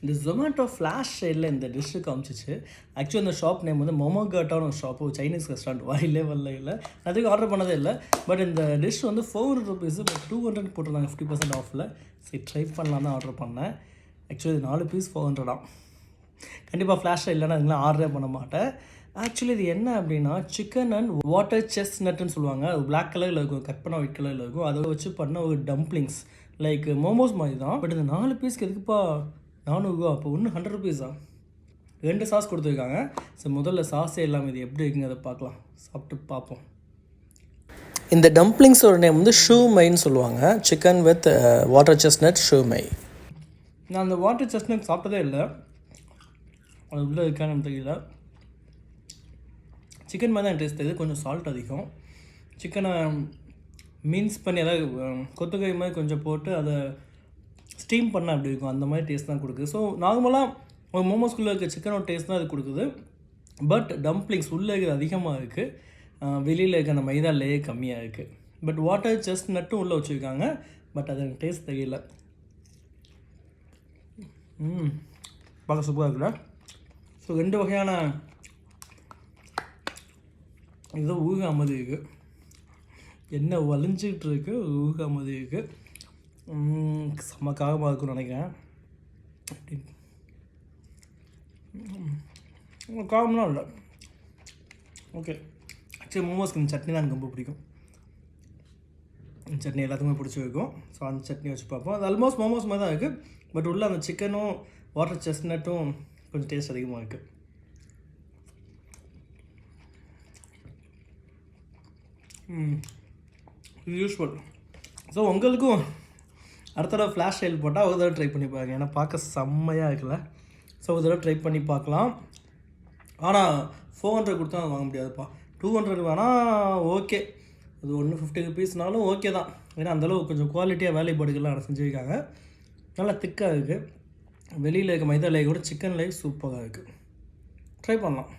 இந்த ஜொமேட்டோ ஃப்ளாஷ் சைடில் இந்த டிஷ்ஷு காமிச்சிச்சு. ஆக்சுவலி அந்த ஷாப் நேம் வந்து மொமோகாட்டான ஒரு ஷாப்பு, சைனீஸ் ரெஸ்டாரண்ட். வாயிலே வரல இல்லை, அதுக்கு ஆர்டர் பண்ணதே இல்லை. பட் இந்த டிஷ் வந்து 400 ருபீஸு, பட் 200 போட்டிருந்தாங்க 50% ஆஃபில். சரி ட்ரை பண்ணலாம் தான் ஆர்டர் பண்ணேன். ஆக்சுவலி 4 பீஸ் 400 கண்டிப்பாக ஃப்ளாஷ் இல்லைன்னா அதுங்களாம் ஆர்டரே பண்ண மாட்டேன். ஆக்சுவலி இது என்ன அப்படின்னா சிக்கன் அண்ட் வாட்டர் செஸ்னட்னு சொல்லுவாங்க. அது பிளாக் கலரில் இருக்கும், கட் பண்ணால் ஒயிட் கலரில் இருக்கும். அதை வச்சு பண்ண ஒரு டம்ப்ளிங்ஸ் லைக் மோமோஸ் மாதிரி தான். பட் இந்த 4 பீஸ்க்கு எதுக்குப்பா 400 அப்போ ஒன்று 100 ருபீஸா? 2 சாஸ் கொடுத்துருக்காங்க. ஸோ முதல்ல சாஸே இல்லாமல் இது எப்படி இருக்குங்க அதை பார்க்கலாம், சாப்பிட்டு பார்ப்போம். இந்த டம்ப்ளிங்ஸோட நேம் வந்து ஷூ மைன்னு சொல்லுவாங்க. Chicken with water chestnut shoe my. நான் அந்த வாட்டர் செஸ்னட் சாப்பிட்டதே இல்லை, அது உள்ளே இருக்கான்னு தெரியல. சிக்கன் மாதிரி தான் டேஸ்ட் தெரியுது, கொஞ்சம் சால்ட் அதிகம். சிக்கனை மீன்ஸ் பண்ணி அதாவது கொத்துக்கறி மாதிரி கொஞ்சம் போட்டு அதை ஸ்டீம் பண்ணால் அப்படி இருக்கும், அந்த மாதிரி டேஸ்ட் தான் கொடுக்குது. ஸோ நார்மலாக ஒரு மோமோஸ்குள்ளே இருக்க சிக்கனோட டேஸ்ட் தான் அது கொடுக்குது. பட் டம்ப்ளிங்ஸ் உள்ளே இருக்கிறது அதிகமாக இருக்குது, வெளியில் இருக்க அந்த மைதா லேயர் கம்மியாக இருக்குது. பட் வாட்டர் செஸ்னட்டும் உள்ளே வச்சுருக்காங்க, பட் அது எனக்கு டேஸ்ட் தெரியல. பார்க்க சூப்பராக இருக்குல்ல. ஸோ 2 வகையான ஏதோ ஊகா மாதிரி இருக்குது, என்ன வலிஞ்சிக்கிட்டு இருக்குது, ஊகா மாதிரி இருக்குது. செம்ம காகமாக இருக்குன்னு நினைக்கிறேன். காகம்லாம் இல்லை, ஓகே. ஆக்சுவலி மோமோஸ்க்கு இந்த சட்னி தான் எனக்கு ரொம்ப பிடிக்கும். இந்த சட்னி எல்லாத்துக்குமே பிடிச்சி வைக்கும். ஸோ அந்த சட்னி வச்சு பார்ப்போம். அது ஆல்மோஸ்ட் மோமோஸ் மாதிரி தான் இருக்குது, பட் உள்ள அந்த சிக்கனும் வாட்டர் செஸ்னட்டும் கொஞ்சம் டேஸ்ட் அதிகமாக இருக்குது. யூஸ்ஃபுல். ஸோ உங்களுக்கும் அடுத்த தடவை ஃப்ளாஷ் சேல் போட்டால் ஒரு தடவை ட்ரை பண்ணி பாருங்க, ஏன்னா பார்க்க செம்மையாக இருக்குல்ல. ஸோ ஒரு தடவை ட்ரை பண்ணி பார்க்கலாம். ஆனால் 400 கொடுத்தா வாங்க முடியாதுப்பா. 200 வேணால் ஓகே, அது 150 ருபீஸ்னாலும் ஓகே தான். ஏன்னா அந்தளவு கொஞ்சம் குவாலிட்டியாக வேலைப்பாடுகள்லாம் செஞ்சுருக்காங்க. நல்லா திக்காக இருக்குது. வெளியில் இருக்க மைதா லேயர் கூட சிக்கன் லேயர் சூப்பராக இருக்குது. ட்ரை பண்ணலாம்.